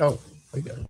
Oh, I got it.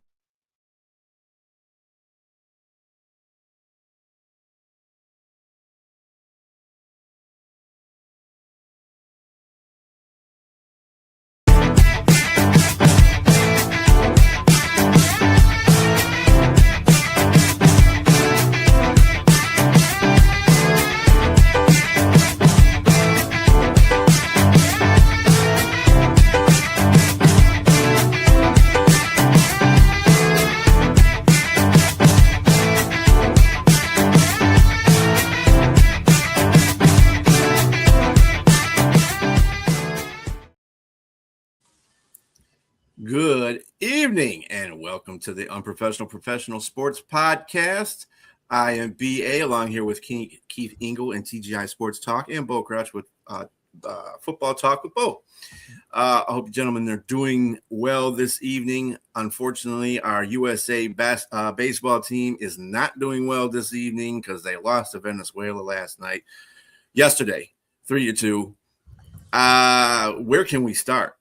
Good evening and welcome to the Unprofessional Professional Sports Podcast. I am BA along here with Keith Engel and TGI Sports Talk and Bo Crouch with Football Talk with Bo. I hope you gentlemen are doing well this evening. Unfortunately, our USA baseball team is not doing well this evening because they lost to Venezuela yesterday, 3-2. Where can we start?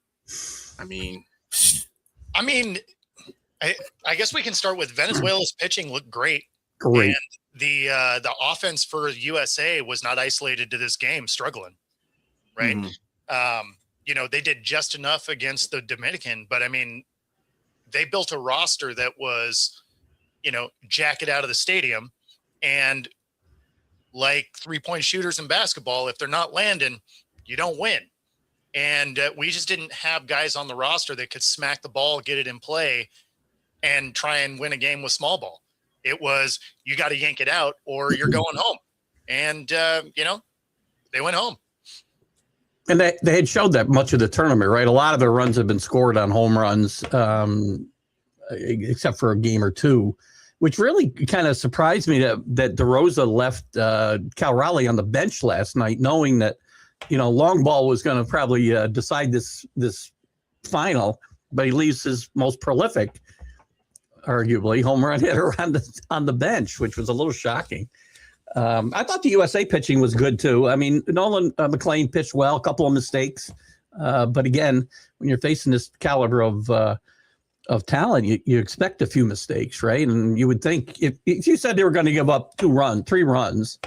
I guess we can start with Venezuela's pitching looked great. Great. And the offense for USA was not isolated to this game, struggling, right? Mm-hmm. They did just enough against the Dominican, but they built a roster that was, jacket out of the stadium, and like 3-point shooters in basketball, if they're not landing, you don't win. And we just didn't have guys on the roster that could smack the ball, get it in play, and try and win a game with small ball. It was, you got to yank it out or you're going home. And, they went home. And they had showed that much of the tournament, right? A lot of their runs have been scored on home runs, except for a game or two, which really kind of surprised me that DeRosa left Cal Raleigh on the bench last night, knowing that, long ball was going to probably decide this final, but he leaves his most prolific, arguably, home run hitter on the bench, which was a little shocking. I thought the USA pitching was good too. Nolan McLean pitched well, a couple of mistakes, but again, when you're facing this caliber of talent, you expect a few mistakes, right? And you would think if you said they were going to give up 3 runs.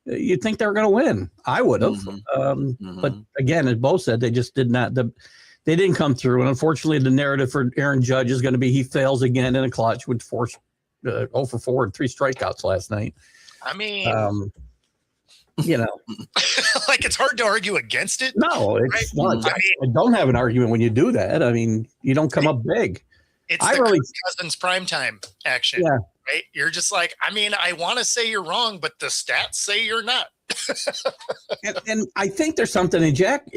You'd think they were going to win. I would have. But again, as Bo said, they just did not. They didn't come through. And unfortunately, the narrative for Aaron Judge is going to be he fails again in a clutch with 0 for 4 and 3 strikeouts last night. Like it's hard to argue against it. No, it's not. I don't have an argument when you do that. You don't come up big. It's Kirk Cousins primetime action. Yeah. Right? You're just like, I want to say you're wrong, but the stats say you're not. and I think there's something, and Jack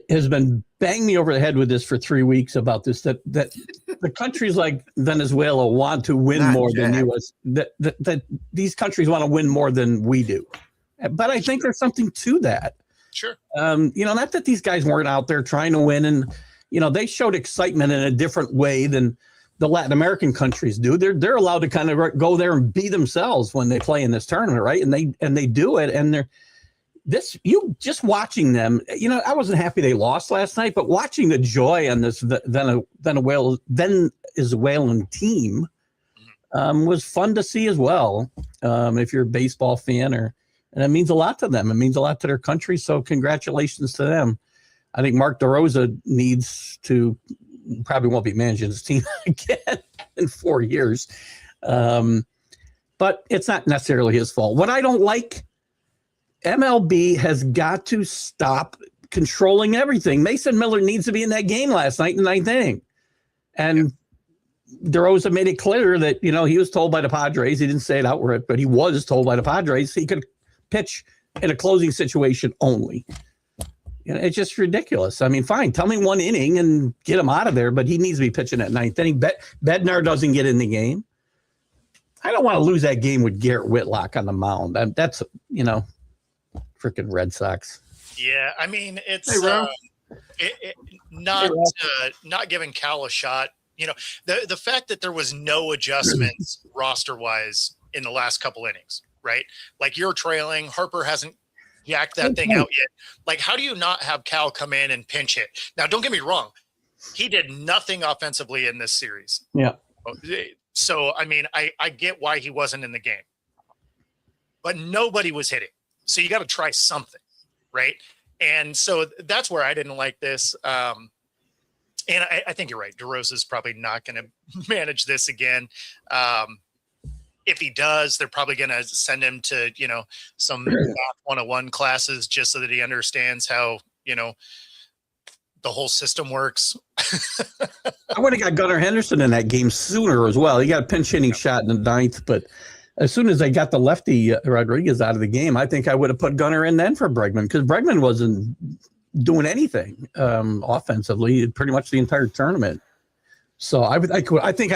has been banging me over the head with this for 3 weeks about this, that the countries like Venezuela want to win more than U.S. That these countries want to win more than we do. But I think there's something to that. Sure. Not that these guys weren't out there trying to win, and, they showed excitement in a different way than the Latin American countries do. They're allowed to kind of go there and be themselves when they play in this tournament, right? And they do it. And you just watching them. I wasn't happy they lost last night, but watching the joy on this Venezuelan team was fun to see as well. If you're a baseball fan, and it means a lot to them. It means a lot to their country. So congratulations to them. I think Mark DeRosa probably won't be managing his team again in 4 years. But it's not necessarily his fault. What I don't like, MLB has got to stop controlling everything. Mason Miller needs to be in that game last night in the 9th inning. And DeRosa made it clear that, he was told by the Padres, he didn't say it outright, but he was told by the Padres he could pitch in a closing situation only. It's just ridiculous. Fine, tell me 1 inning and get him out of there, but he needs to be pitching at 9th inning. Bednar doesn't get in the game. I don't want to lose that game with Garrett Whitlock on the mound. That's, freaking Red Sox. Yeah, it's not giving Cal a shot. The fact that there was no adjustments roster-wise in the last couple innings, right? Like you're trailing, Harper hasn't yacked that thing out yet. Like, how do you not have Cal come in and pinch hit? Now, don't get me wrong. He did nothing offensively in this series. Yeah. So, I mean, I get why he wasn't in the game, but nobody was hitting. So you got to try something, right? And so that's where I didn't like this. And I think you're right. DeRosa's probably not going to manage this again. If he does, they're probably going to send him to, some math 101 classes just so that he understands how, the whole system works. I would have got Gunnar Henderson in that game sooner as well. He got a pinch hitting shot in the ninth, but as soon as they got the lefty Rodriguez out of the game, I think I would have put Gunnar in then for Bregman, because Bregman wasn't doing anything offensively pretty much the entire tournament. So I think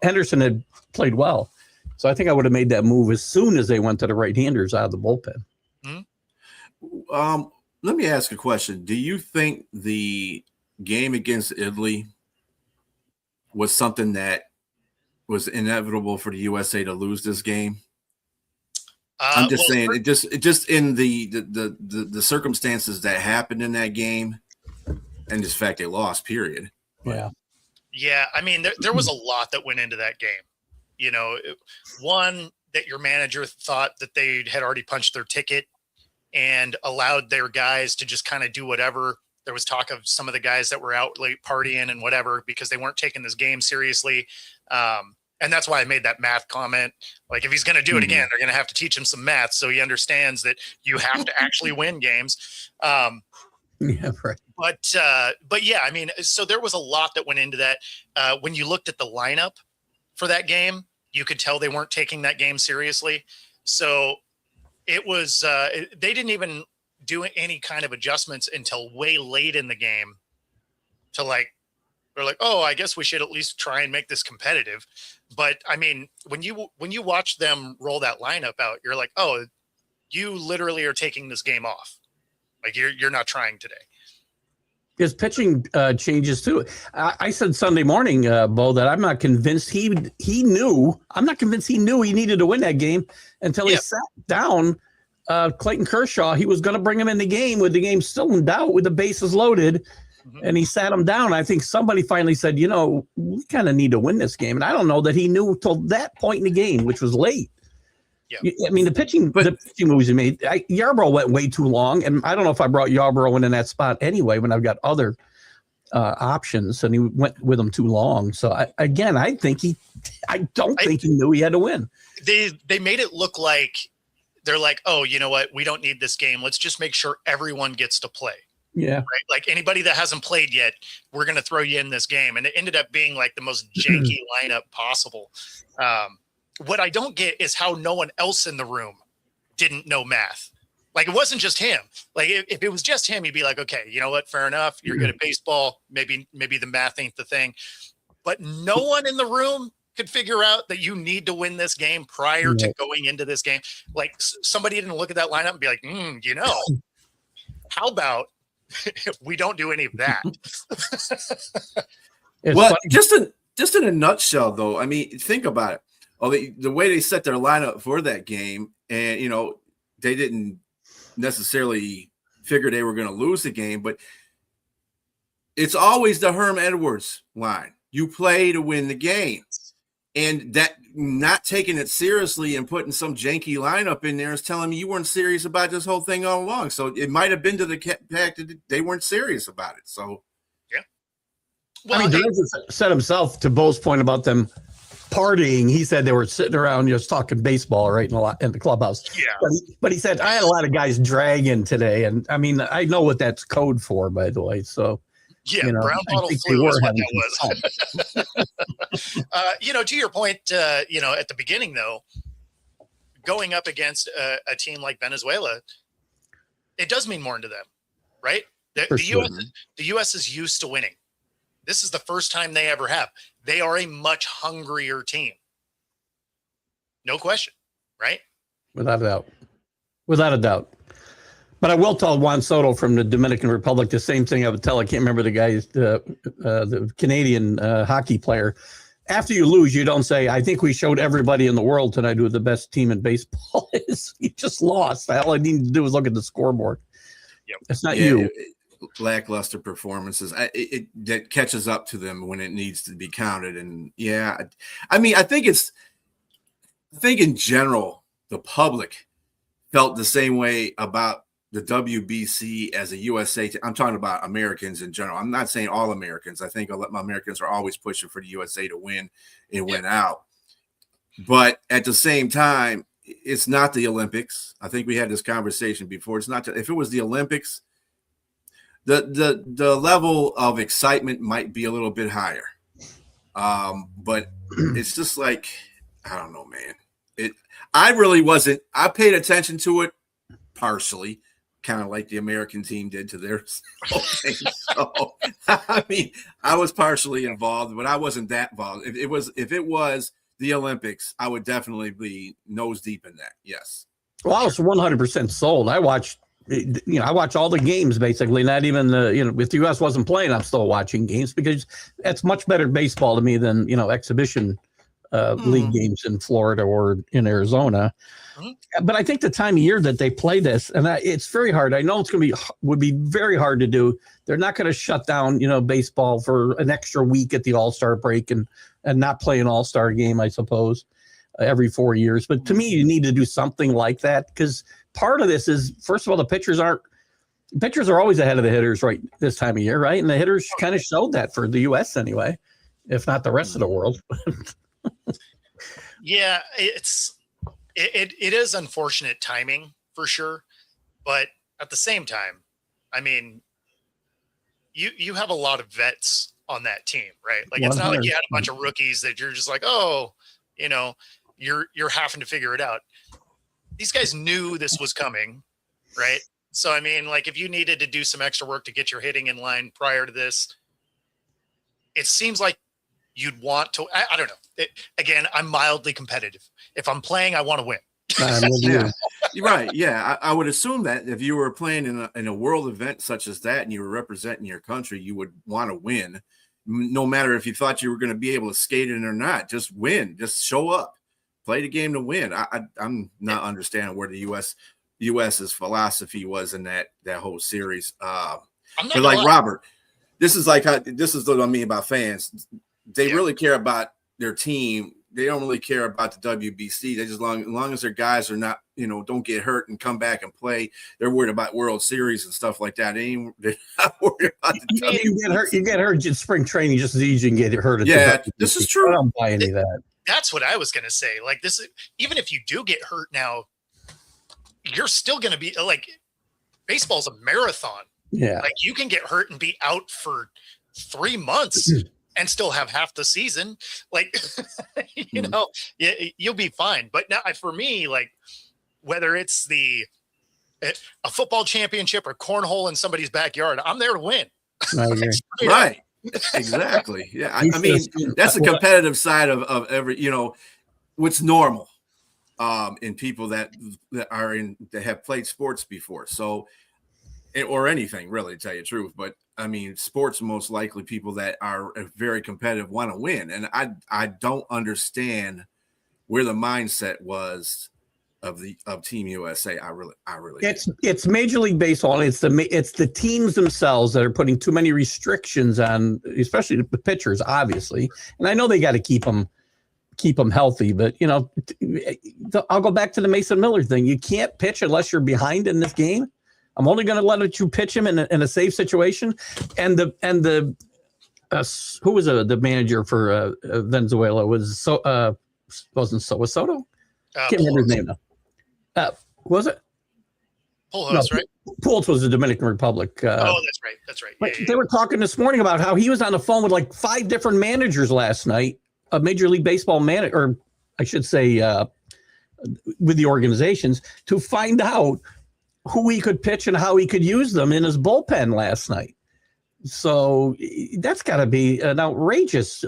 Henderson had played well. So I think I would have made that move as soon as they went to the right-handers out of the bullpen. Mm-hmm. Let me ask a question. Do you think the game against Italy was something that was inevitable for the USA to lose this game? I'm just saying, it just in the circumstances that happened in that game, and just the fact they lost. Period. Yeah. I mean, there was a lot that went into that game. One, that your manager thought that they had already punched their ticket and allowed their guys to just kind of do whatever. There was talk of some of the guys that were out late partying and whatever because they weren't taking this game seriously. And that's why I made that math comment. Like, if he's going to do it again, they're going to have to teach him some math so he understands that you have to actually win games. Yeah, right. But yeah, I mean, so there was a lot that went into that. When you looked at the lineup for that game, you could tell they weren't taking that game seriously. So it was, they didn't even do any kind of adjustments until way late in the game they're like, oh, I guess we should at least try and make this competitive. But I mean, when you watch them roll that lineup out, you're like, oh, you literally are taking this game off. Like, you're not trying today. His pitching changes too. I said Sunday morning, Bo, that I'm not convinced he knew. I'm not convinced he knew he needed to win that game until he sat down Clayton Kershaw. He was going to bring him in the game with the game still in doubt, with the bases loaded, and he sat him down. I think somebody finally said, we kind of need to win this game. And I don't know that he knew till that point in the game, which was late. Yeah. I mean, the pitching moves he made, Yarbrough went way too long. And I don't know if I brought Yarbrough in that spot anyway when I've got other options, and he went with them too long. So I don't think he knew he had to win. They made it look like they're like, oh, you know what? We don't need this game. Let's just make sure everyone gets to play. Yeah. Right? Like, anybody that hasn't played yet, we're going to throw you in this game. And it ended up being like the most janky lineup possible. What I don't get is how no one else in the room didn't know math. Like, it wasn't just him. Like, if it was just him, you'd be like, okay, you know what? Fair enough. You're good at baseball. Maybe the math ain't the thing. But no one in the room could figure out that you need to win this game prior to going into this game. Like, somebody didn't look at that lineup and be like, how about we don't do any of that? Well, just in a nutshell, though, I mean, think about it. The way they set their lineup for that game, and they didn't necessarily figure they were going to lose the game, but it's always the Herm Edwards line. You play to win the game, and that not taking it seriously and putting some janky lineup in there is telling me you weren't serious about this whole thing all along. So it might have been to the fact that they weren't serious about it. So yeah. Well, I mean, DeRosa said himself, to Bo's point about them partying, he said they were sitting around just talking baseball right in the clubhouse. Yeah. But he said, I had a lot of guys dragging today. And I mean, I know what that's code for, by the way. So, brown bottle flu is what that was. To your point, at the beginning, though, going up against a team like Venezuela, it does mean more to them, right? The U.S. is used to winning. This is the first time they ever have. They are a much hungrier team. No question, right? Without a doubt. But I will tell Juan Soto from the Dominican Republic the same thing I would tell, I can't remember the guy's, the Canadian hockey player. After you lose, you don't say, I think we showed everybody in the world tonight who the best team in baseball is. You just lost. All I need to do is look at the scoreboard. Yep. It's not you. lackluster performances. That catches up to them when it needs to be counted. And yeah, I mean, I think in general, the public felt the same way about the WBC as a USA. I'm talking about Americans in general. I'm not saying all Americans. I think Americans are always pushing for the USA to win and win out. But at the same time, it's not the Olympics. I think we had this conversation before. It's not. If it was the Olympics, the level of excitement might be a little bit higher. But it's just like, I don't know, man. I really wasn't. I paid attention to it partially, kind of like the American team did to their whole thing. So, I mean, I was partially involved, but I wasn't that involved. If it was the Olympics, I would definitely be nose deep in that. Yes. Well, I was 100% sold. I watched all the games basically. Not even if the U.S. wasn't playing, I'm still watching games because that's much better baseball to me than exhibition league games in Florida or in Arizona. But I think the time of year that they play this, and it's very hard. I know would be very hard to do. They're not going to shut down, baseball for an extra week at the All-Star break and not play an All-Star game, I suppose, every 4 years. But to me, you need to do something like that because part of this is, first of all, the pitchers are always ahead of the hitters right this time of year, right? And the hitters kind of showed that for the U.S. anyway, if not the rest of the world. Yeah, it is unfortunate timing for sure, but at the same time, I mean, you have a lot of vets on that team, right? Like it's not like you had a bunch of rookies that you're just like, oh, you're having to figure it out. These guys knew this was coming, right? So I mean, like if you needed to do some extra work to get your hitting in line prior to this, it seems like you'd want to. I don't know. Again, I'm mildly competitive. If I'm playing, I want to win. Yeah, you're right. Yeah, I would assume that if you were playing in a world event such as that and you were representing your country, you would want to win, no matter if you thought you were going to be able to skate in or not. Just win. Just show up. Play the game to win. I'm not understanding where the US's philosophy was in that whole series. But like Robert, this is what I mean about fans. They really care about their team. They don't really care about the WBC. They just as long as their guys are not, don't get hurt and come back and play. They're worried about World Series and stuff like that. They're not worried about the WBC. You get hurt in spring training just as easy as you can get hurt. This is true. I don't buy any of that. That's what I was going to say. Like this, even if you do get hurt now, you're still going to be like, baseball's a marathon. Yeah. Like you can get hurt and be out for 3 months and still have half the season. Like, you'll be fine. But now for me, like whether it's a football championship or cornhole in somebody's backyard, I'm there to win. Right. Exactly. Yeah. I mean, that's the competitive side of every, what's normal in people that have played sports before. So, or anything really, to tell you the truth. But I mean, sports, most likely people that are very competitive want to win. And I don't understand where the mindset was of Team USA. I really it's Major League Baseball. It's the teams themselves that are putting too many restrictions on, especially the pitchers, obviously. And I know they got to keep them healthy, but I'll go back to the Mason Miller thing. You can't pitch unless you're behind in this game. I'm only going to let you pitch him in a safe situation. And the who was the manager for Venezuela was Soto? Can't remember his name now. Was it? Pujols, right? Pujols was the Dominican Republic. That's right. But they were talking this morning about how he was on the phone with like 5 different managers last night, a Major League Baseball manager, or I should say, with the organizations to find out who he could pitch and how he could use them in his bullpen last night. So that's got to be an outrageous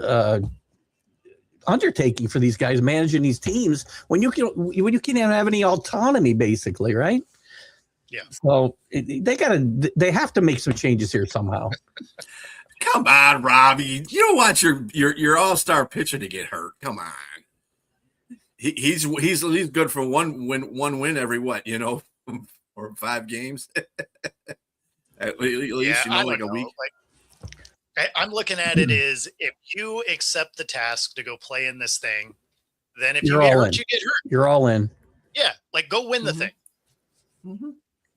undertaking for these guys managing these teams when you can't have any autonomy, basically, right? Yeah. So they have to make some changes here somehow. Come on, Robbie. You don't want your all-star pitcher to get hurt. Come on. He's good for one win every or 5 games. At least, I like don't a know. week. I'm looking at it as if you accept the task to go play in this thing, then if You're you get all hurt, in. you get hurt. You're all in. Yeah, like go win the thing.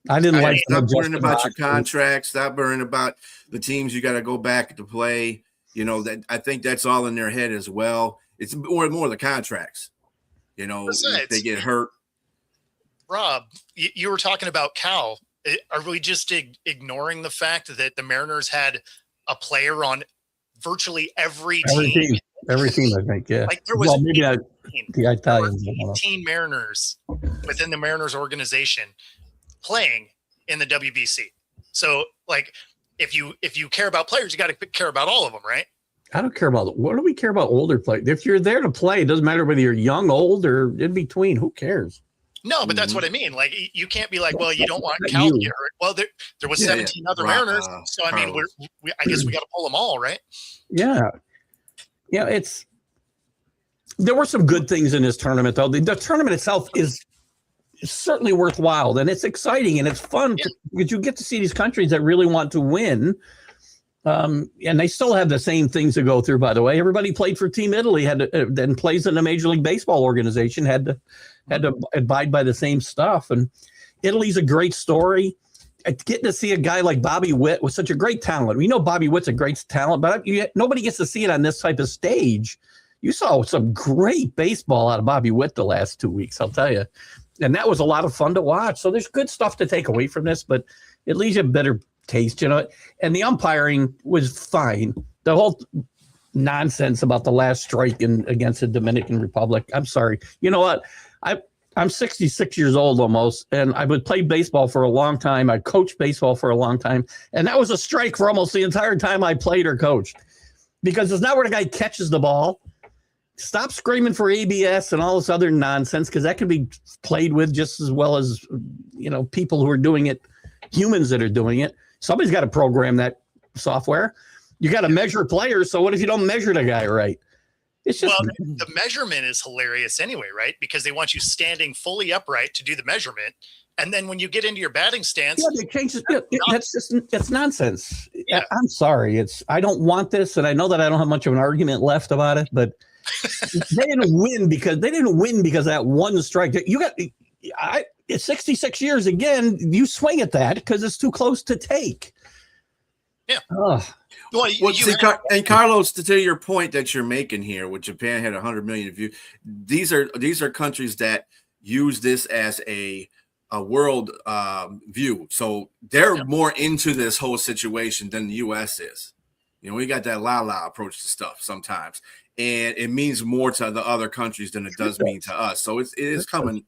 I didn't like Stop Justin worrying about your Rogers. contracts. Stop worrying about the teams you got to go back to play. That I think that's all in their head as well. It's more the contracts. If they get hurt. Rob, you were talking about Cal. Are we just ignoring the fact that the Mariners had a player on virtually every team? Every team, I think, yeah. Like there was maybe the Italians. 18 Mariners within the Mariners organization playing in the WBC. So, like, if you care about players, you got to care about all of them, right? I don't care about what do we care about older players? If you're there to play, it doesn't matter whether you're young, old, or in between. Who cares? No, but that's what I mean. Like, you can't be like, well, you don't want Cal to get hurt. Well, there was 17 other Mariners, so I mean, I guess we got to pull them all, right? Yeah, there were some good things in this tournament, though. The tournament itself is certainly worthwhile, and it's exciting and it's fun because you get to see these countries that really want to win. And they still have the same things to go through, by the way. Everybody played for Team Italy, then plays in the Major League Baseball organization, had to abide by the same stuff. And Italy's a great story. Getting to see a guy like Bobby Witt with such a great talent. We know Bobby Witt's a great talent, but nobody gets to see it on this type of stage. You saw some great baseball out of Bobby Witt the last 2 weeks, I'll tell you. And that was a lot of fun to watch. So there's good stuff to take away from this, but it leaves you a better taste, and the umpiring was fine. The whole nonsense about the last strike against the Dominican Republic. I'm sorry. You know what? I'm 66 years old almost, and I would play baseball for a long time. I coached baseball for a long time, and that was a strike for almost the entire time I played or coached, because it's not where the guy catches the ball. Stop screaming for ABS and all this other nonsense, because that can be played with just as well as people who are doing it, humans that are doing it. Somebody's got to program that software. You got to measure players. So what if you don't measure the guy right? It's just the measurement is hilarious anyway, right? Because they want you standing fully upright to do the measurement, and then when you get into your batting stance, they change it. It's nonsense. Yeah. I'm sorry. I don't want this, and I know that I don't have much of an argument left about it, but they didn't win because of that one strike. It's 66 years again. You swing at that because it's too close to take. Yeah. And Carlos, to your point that you're making here, with Japan had 100 million views. These are countries that use this as a world view, so they're more into this whole situation than the U.S. is. We got that la approach to stuff sometimes, and it means more to the other countries than it does mean to us. So it is coming.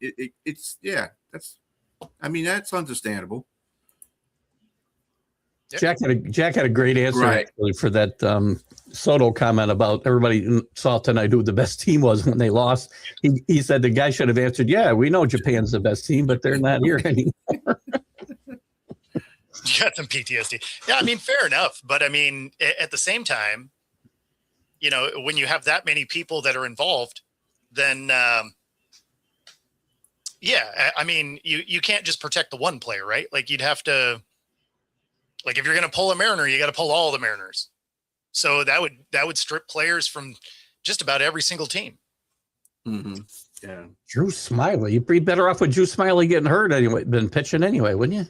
That's understandable. Jack had a great answer actually for that Soto comment about everybody saw tonight who the best team was when they lost. He said the guy should have answered, "Yeah, we know Japan's the best team, but they're not here anymore." You got some PTSD. Yeah, fair enough. But at the same time, when you have that many people that are involved, then you can't just protect the one player, right? Like you'd have to, like if you're going to pull a Mariner, you got to pull all the Mariners. So that would strip players from just about every single team. Mm-hmm. Yeah. Drew Smiley. You'd be better off with Drew Smiley getting hurt anyway than pitching anyway, wouldn't you?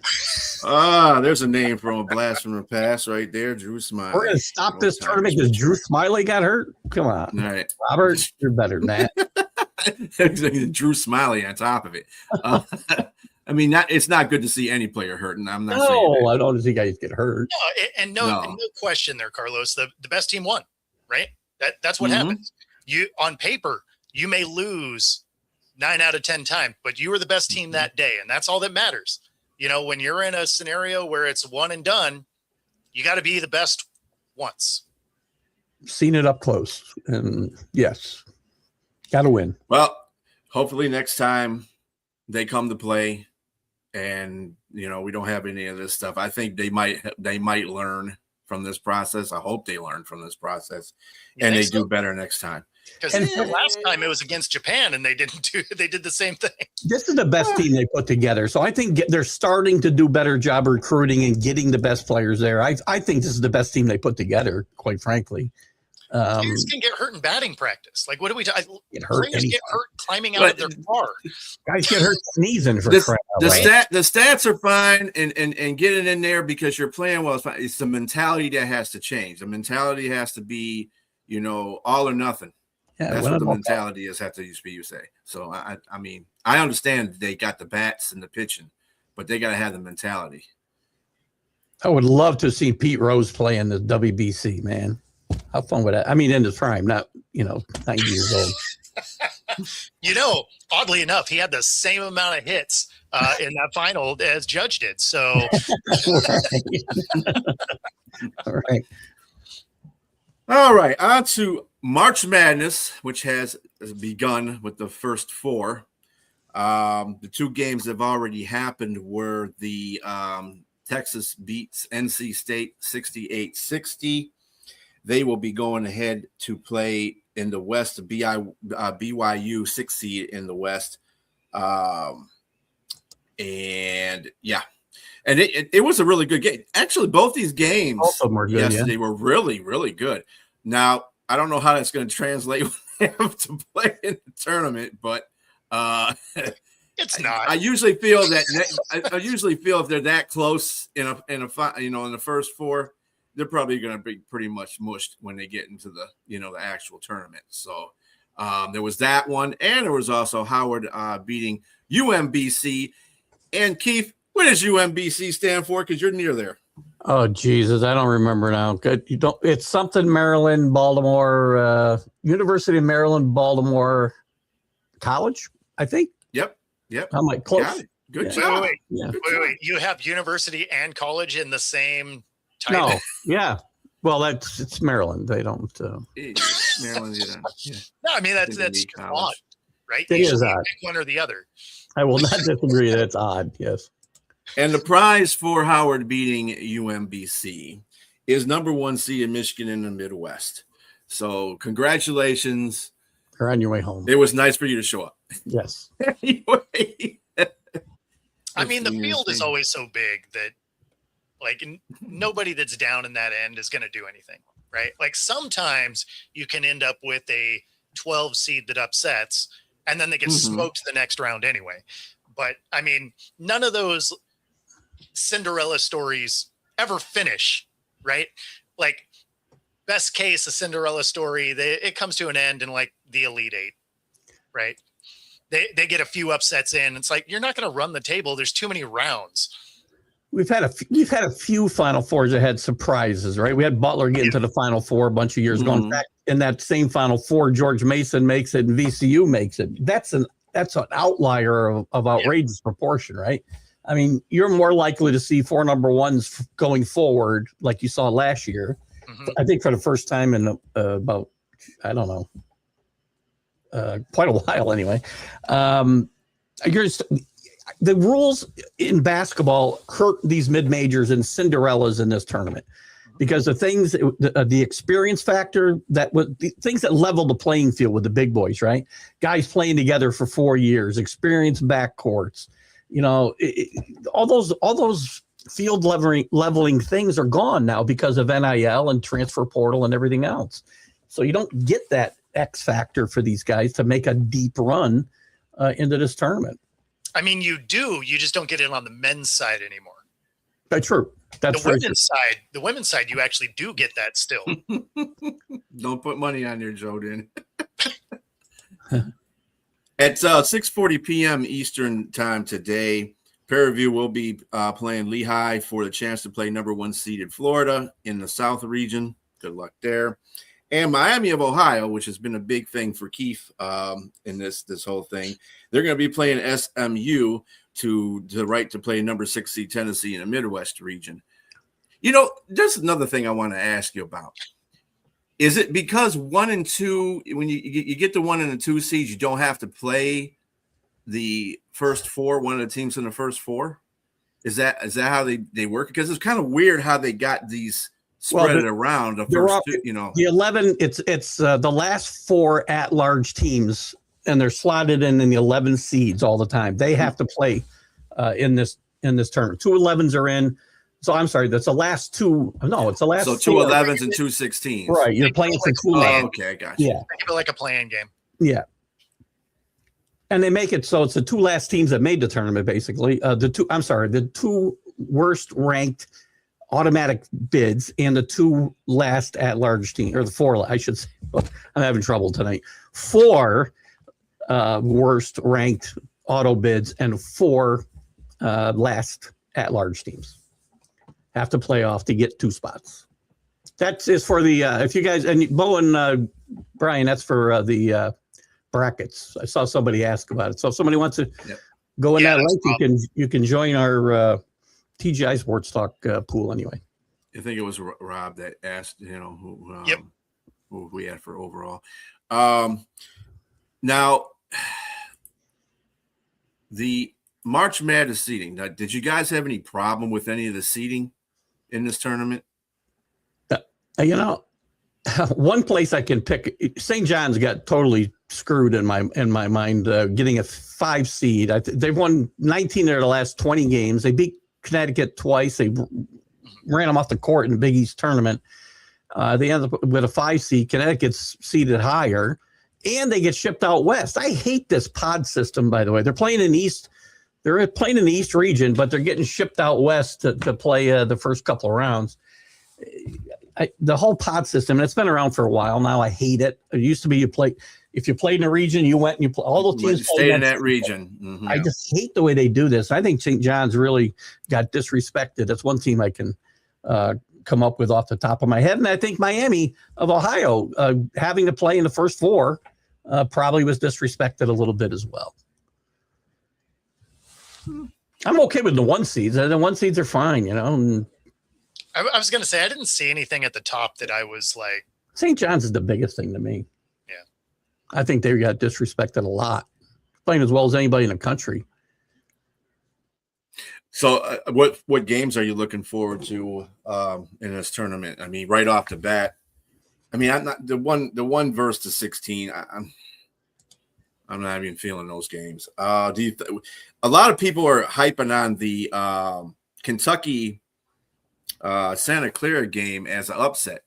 There's a name from a blast from the past right there, Drew Smiley. We're going to stop this tournament because Drew Smiley got hurt? Come on. All right. Robert, you're better than that. Drew Smiley on top of it. It's not good to see any player hurt, and I'm not saying that. I don't see guys get hurt. No question there, Carlos. The best team won, right? That's what happens. On paper, you may lose 9 out of 10 times, but you were the best team that day, and that's all that matters. When you're in a scenario where it's one and done, you got to be the best once. Seen it up close, and yes, got to win. Well, hopefully next time they come to play, and we don't have any of this stuff. I think they might learn from this process. I hope they learn from this process, and they do better next time. Because the last time it was against Japan, and they did the same thing. This is the best team they put together. So I think they're starting to do better job recruiting and getting the best players there. I think this is the best team they put together, quite frankly. Players can get hurt in batting practice. Like, what do we do? Players get hurt climbing out of their car. Guys get hurt sneezing for crap. The stats are fine and getting in there because you're playing well. It's the mentality that has to change. The mentality has to be, all or nothing. Yeah, that's what the mentality is. Have to you say. So I mean, I understand they got the bats and the pitching, but they got to have the mentality. I would love to see Pete Rose play in the WBC, man. How fun would that? I mean, in his prime, not 90 years old. Oddly enough, he had the same amount of hits in that final as Judge did. So, all right. On to March Madness, which has begun with the first four. The two games that have already happened were the Texas beats NC State 68-60. They will be going ahead to play in the West, BYU 6 seed in the West. And it was a really good game. Actually, both these games yesterday were really, really good. Now, I don't know how that's going to translate when they have to play in the tournament, but it's not. I usually feel if they're that close in the first four, they're probably going to be pretty much mushed when they get into the actual tournament. So there was that one, and there was also Howard beating UMBC. And Keith, what does UMBC stand for? Because you're near there. Oh Jesus, I don't remember now. Good, you don't. It's something Maryland, Baltimore, University of Maryland, Baltimore College, I think. Yep. I'm like close. Good job. Wait. You have university and college in the same title? No. Yeah. Well, it's Maryland. They don't. Maryland. Yeah. No, I mean that's odd, right? It is odd. Pick one or the other. I will not disagree. That's odd. Yes. And the prize for Howard beating UMBC is number 1 seed in Michigan in the Midwest. So congratulations. You're on your way home. It was nice for you to show up. Yes. Anyway. I mean, the field is always so big that nobody that's down in that end is going to do anything, right? Like sometimes you can end up with a 12 seed that upsets and then they get smoked the next round anyway. But I mean, none of those Cinderella stories ever finish, right? Like best case, a Cinderella story, it comes to an end in the Elite Eight, right? They get a few upsets in. It's like, you're not going to run the table. There's too many rounds. We've had a few Final Fours that had surprises, right? We had Butler get into the Final Four a bunch of years ago. In fact, in that same Final Four, George Mason makes it and VCU makes it. That's an outlier of outrageous proportion, right? I mean, you're more likely to see 4 number ones going forward, like you saw last year. I think for the first time in about, I don't know, quite a while anyway. The rules in basketball hurt these mid-majors and Cinderellas in this tournament because the experience factor the things that level the playing field with the big boys, right? Guys playing together for 4 years, experienced backcourts, all those field leveling things are gone now because of NIL and transfer portal and everything else. So you don't get that X factor for these guys to make a deep run into this tournament. I mean, you do. You just don't get it on the men's side anymore. That's true. That's the women's side, you actually do get that still. Don't put money on your Joe, then. At 6:40 p.m. Eastern time today, Prairie View will be playing Lehigh for the chance to play number 1 seeded Florida in the South region. Good luck there. And Miami of Ohio, which has been a big thing for Keith in this whole thing, they're going to be playing SMU to the right to play number 6 seed Tennessee in the Midwest region. There's another thing I want to ask you about. Is it because 1 and 2, when you get the 1 and the 2 seeds, you don't have to play the first 4, one of the teams in the first 4? Is that how they work? Because it's kind of weird how they got these spread it around the first two, The 11, it's the last 4 at-large teams, and they're slotted in the 11 seeds all the time. They have to play in this tournament. 2 11s are in. So I'm sorry, that's the last 2. No, it's the last. So 2 11s and 2 16s. Right, you're playing for 2 11s. Okay, I got you. Yeah, think of it like a playing game. yeah. And they make it so it's the 2 last teams that made the tournament, basically. The 2 worst ranked automatic bids and the 2 last at-large team, or the 4, I should say. I'm having trouble tonight. 4 worst ranked auto bids and 4 last at-large teams have to play off to get 2 spots. That is for the if you guys, and Bo and Brian, that's for the brackets. I saw somebody ask about it. So if somebody wants to go in that link, you can join our TGI Sports Talk pool anyway. I think it was Rob that asked, who we had for overall. Now, the March Madness seeding. Now, did you guys have any problem with any of the seeding in this tournament? One place I can pick, St. John's got totally screwed in my mind, getting a 5 seed. They've won 19 of the last 20 games. They beat Connecticut twice. They ran them off the court in the Big East tournament. They end up with a 5 seed. Connecticut's seeded higher, and they get shipped out west. I hate this pod system, by the way. They're playing in East. They're playing in the East region, but they're getting shipped out west to play the first couple of rounds. The whole pod system, and it's been around for a while now. I hate it. It used to be if you played in a region, you went and you play. All those teams stayed in that region. Mm-hmm. I just hate the way they do this. I think St. John's really got disrespected. That's one team I can come up with off the top of my head. And I think Miami of Ohio, having to play in the first 4, probably was disrespected a little bit as well. I'm okay with the 1 seeds. The 1 seeds are fine, And I was going to say, I didn't see anything at the top that I was like. St. John's is the biggest thing to me. Yeah. I think they got disrespected a lot, playing as well as anybody in the country. So what games are you looking forward to in this tournament? I mean, right off the bat, I'm not the one versus the 16. I'm not even feeling those games. A lot of people are hyping on the Kentucky Santa Clara game as an upset.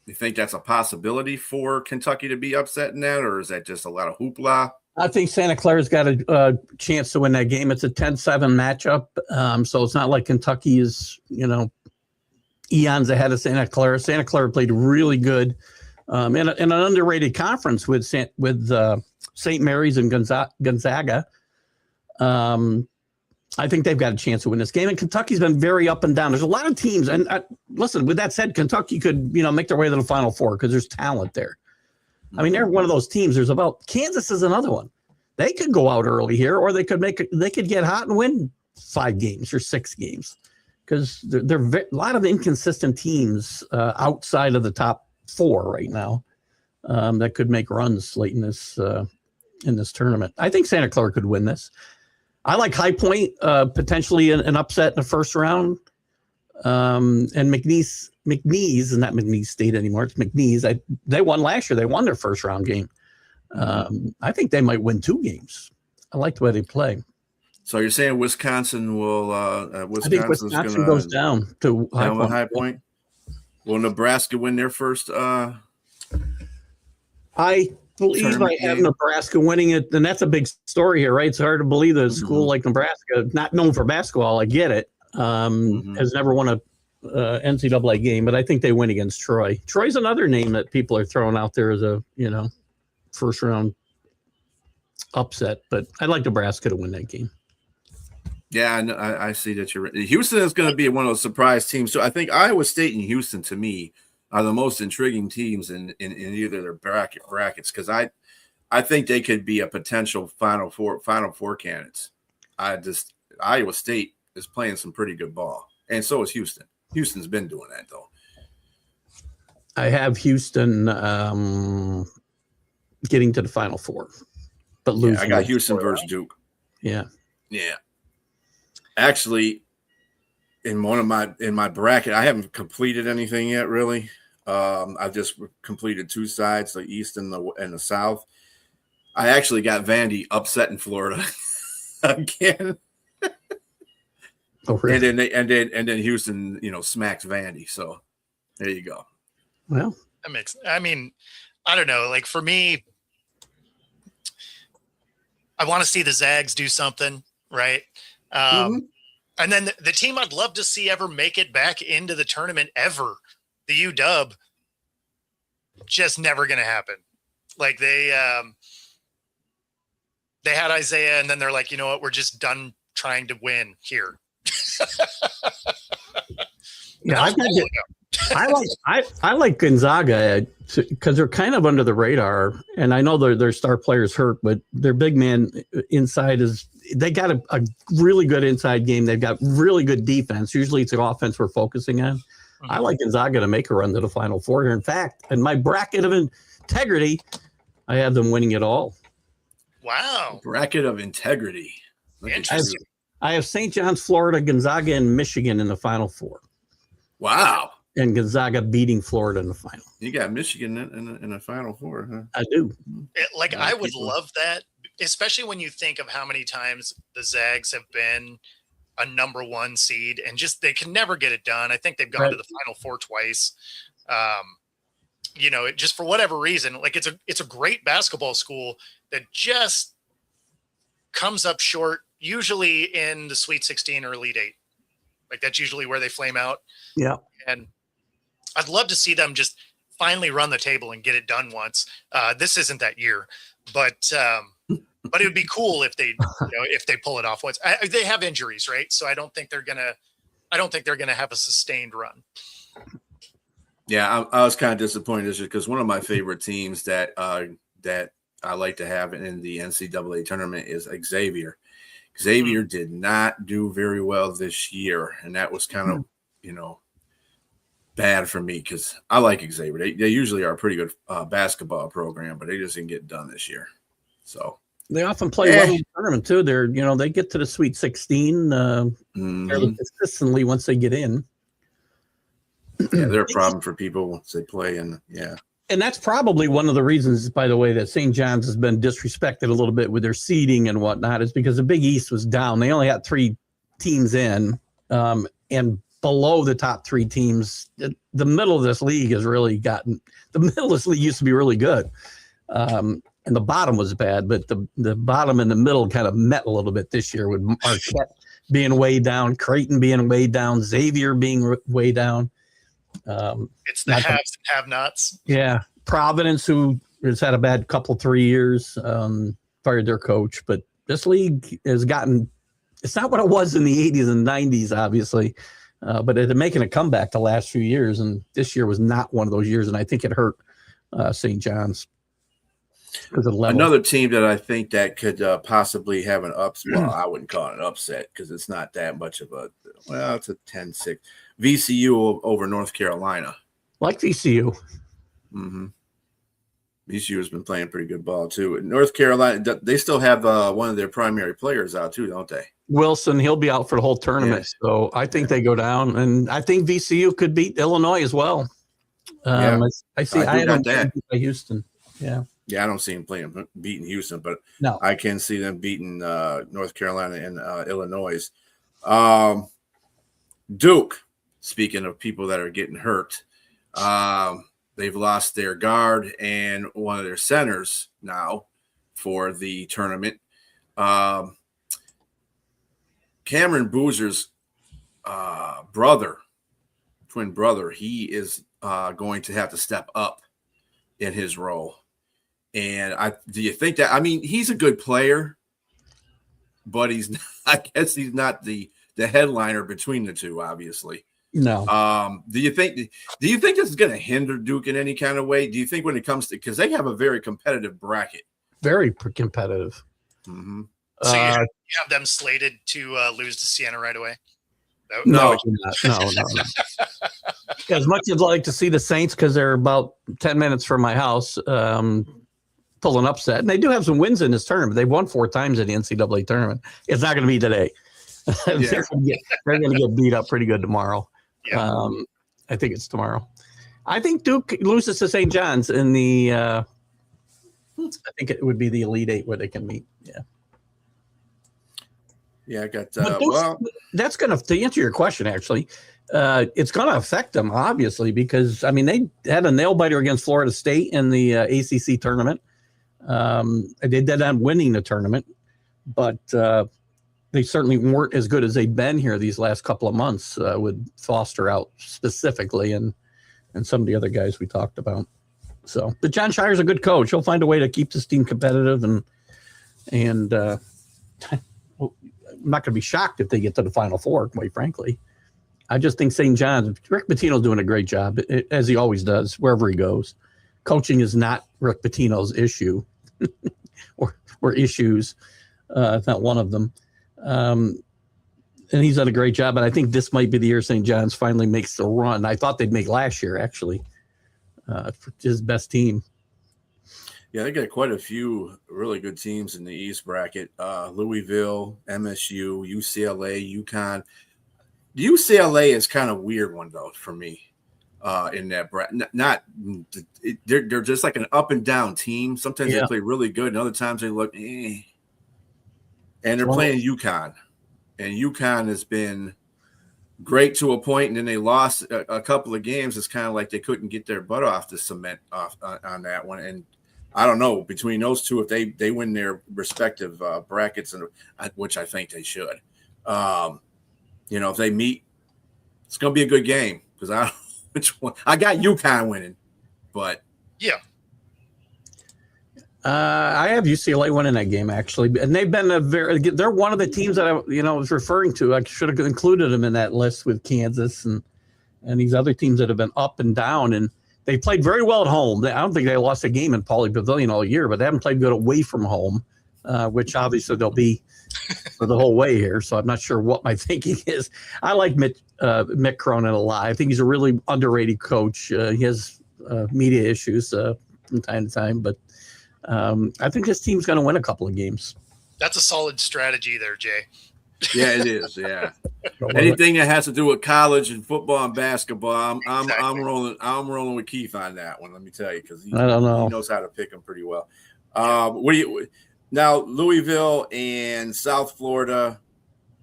You think that's a possibility for Kentucky to be upset in that, or is that just a lot of hoopla? I think Santa Clara's got a chance to win that game. It's a 10-7 matchup, so it's not like Kentucky is, eons ahead of Santa Clara. Santa Clara played really good in an underrated conference with St. Mary's and Gonzaga. I think they've got a chance to win this game. And Kentucky's been very up and down. There's a lot of teams. And listen, with that said, Kentucky could, make their way to the Final Four because there's talent there. I mean, they're one of those teams. Kansas is another one. They could go out early here, or they could get hot and win 5 games or 6 games because they're a lot of inconsistent teams outside of the top 4 right now that could make runs late in this tournament. I think Santa Clara could win this. I like High Point, potentially an upset in the first round. And McNeese is not McNeese State anymore. It's McNeese. They won last year. They won their first round game. I think they might win 2 games. I like the way they play. So you're saying Wisconsin will I think Wisconsin goes down to High Point. Will Nebraska win their first I believe I have Nebraska winning it, and that's a big story here, right? It's hard to believe that a school like Nebraska, not known for basketball, I get it, has never won a NCAA game, but I think they win against Troy. Troy's another name that people are throwing out there as a first round upset, but I'd like Nebraska to win that game. Yeah, I see that you're right. Houston is going to be one of those surprise teams. So I think Iowa State and Houston, to me, are the most intriguing teams in either their brackets because I think they could be a potential Final Four candidates. Iowa State is playing some pretty good ball, and so is Houston. Houston's been doing that though. I have Houston getting to the Final Four, but losing. I got Houston versus Duke. Yeah. Actually, in my bracket, I haven't completed anything yet, really. I've just completed two sides, the East and the South. I actually got Vandy upset in Florida again. Oh, really? And then Houston, smacks Vandy. So there you go. Well, I mean, I don't know. Like for me, I want to see the Zags do something, right? And then the team I'd love to see ever make it back into the tournament ever, the UW, just never going to happen. Like they had Isaiah, and then they're like, you know what? We're just done trying to win here. yeah, I like Gonzaga because they're kind of under the radar, and I know their star players hurt, but their big man inside they got a really good inside game. They've got really good defense. Usually it's the offense we're focusing on. I like Gonzaga to make a run to the Final Four here. In fact, in my bracket of integrity, I have them winning it all. Wow. Bracket of integrity. Interesting. I have St. John's, Florida, Gonzaga, and Michigan in the Final Four. Wow. And Gonzaga beating Florida in the final. You got Michigan in the Final Four, huh? I do. I would love that, especially when you think of how many times the Zags have been a number one seed and just they can never get it done. I think they've gone to the Final Four twice. Just for whatever reason, like it's a great basketball school that just comes up short, usually in the Sweet 16 or Elite 8. Like that's usually where they flame out. Yeah. And I'd love to see them just finally run the table and get it done once. This isn't that year, but it would be cool if they pull it off once. They have injuries, right? So I don't think they're gonna have a sustained run. Yeah, I was kind of disappointed this year because one of my favorite teams that I like to have in the NCAA tournament is Xavier. Xavier did not do very well this year, and that was kind of, bad for me because I like Xavier. They usually are a pretty good basketball program, but they just didn't get done this year. So they often play well in the tournament too. They get to the Sweet 16 fairly consistently once they get in. Yeah, they're a problem for people once they play, and that's probably one of the reasons, by the way, that St. John's has been disrespected a little bit with their seeding and whatnot, is because the Big East was down. They only had 3 teams in, and below the top 3 teams, the middle of this league has really gotten. The middle of this league used to be really good, and the bottom was bad, but the bottom and the middle kind of met a little bit this year with Marquette being way down, Creighton being way down, Xavier being way down. It's the haves and have-nots. Yeah, Providence, who has had a bad couple 3 years, fired their coach. But this league has gotten. It's not what it was in the 80s and 90s, obviously, but it had making a comeback the last few years, and this year was not one of those years. And I think it hurt St. John's. Another team that I think that could possibly have an upset. Well, I wouldn't call it an upset because it's not that much of a. Well, it's a 10-6. VCU over North Carolina. Like VCU. Mm-hmm. VCU has been playing pretty good ball too. North Carolina, they still have one of their primary players out too, don't they? Wilson, he'll be out for the whole tournament. Yes. So I think they go down, and I think VCU could beat Illinois as well. I haven't that by Houston. Yeah. Yeah, I don't see them beating Houston, but no. I can see them beating North Carolina and Illinois. Duke, speaking of people that are getting hurt, they've lost their guard and one of their centers now for the tournament. Cameron Boozer's twin brother, he is going to have to step up in his role. And do you think that? I mean, he's a good player, but I guess he's not the headliner between the two, obviously. No. Do you think this is going to hinder Duke in any kind of way? Do you think when it comes to, because they have a very competitive bracket, very competitive. Mm-hmm. So you have them slated to lose to Siena right away? No. As much as I'd like to see the Saints, because they're about 10 minutes from my house, pull an upset, and they do have some wins in this tournament. They've won 4 times in the NCAA tournament. It's not going to be today. they're going to get beat up pretty good tomorrow. Yeah. I think it's tomorrow. I think Duke loses to St. John's in the. I think it would be the Elite Eight where they can meet. Yeah. Yeah, I got. That's going to answer your question. Actually, it's going to affect them obviously because I mean they had a nail biter against Florida State in the ACC tournament. They did end winning the tournament, but they certainly weren't as good as they've been here these last couple of months with Foster out specifically and some of the other guys we talked about. So, but John Shire's a good coach. He'll find a way to keep this team competitive and I'm not going to be shocked if they get to the Final Four, quite frankly. I just think St. John's, Rick Pitino's doing a great job, as he always does, wherever he goes. Coaching is not Rick Pitino's issue or issues. It's not one of them. And he's done a great job. And I think this might be the year St. John's finally makes the run. I thought they'd make last year, actually, for his best team. Yeah, they got quite a few really good teams in the East bracket. Louisville, MSU, UCLA, UConn. UCLA is kind of a weird one, though, for me in that bracket. They're just like an up and down team. Sometimes they play really good, and other times they look And they're playing UConn. And UConn has been great to a point, and then they lost a couple of games. It's kind of like they couldn't get their butt off the cement on that one. And I don't know, between those two, if they win their respective brackets, which I think they should, if they meet, it's going to be a good game because I don't know which one. I got UConn winning, but yeah. I have UCLA winning that game, actually. And they've been they're one of the teams that I was referring to. I should have included them in that list with Kansas and these other teams that have been up and down. And they played very well at home. I don't think they lost a game in Pauley Pavilion all year, but they haven't played good away from home, which obviously they'll be for the whole way here. So I'm not sure what my thinking is. I like Mick Cronin a lot. I think he's a really underrated coach. He has media issues from time to time, but I think his team's going to win a couple of games. That's a solid strategy there, Jay. Yeah, it is. Yeah. Anything that has to do with college and football and basketball, I'm rolling with Keith on that one. Let me tell you, because he knows how to pick them pretty well. Now Louisville and South Florida?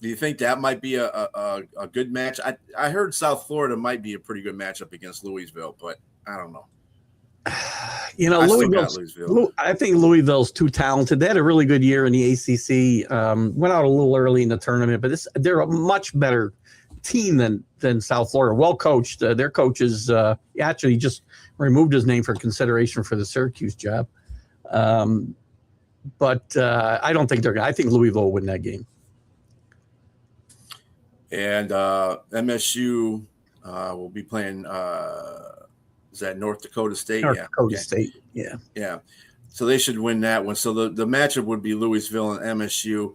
Do you think that might be a good match? I heard South Florida might be a pretty good matchup against Louisville, but I don't know. Louisville. I think Louisville's too talented. They had a really good year in the ACC. Went out a little early in the tournament, but they're a much better team than South Florida. Well coached. Their coach is actually just removed his name for consideration for the Syracuse job. But I don't think I think Louisville will win that game. And MSU will be playing. Is that North Dakota State? Dakota State. Yeah. Yeah. So they should win that one. So the matchup would be Louisville and MSU.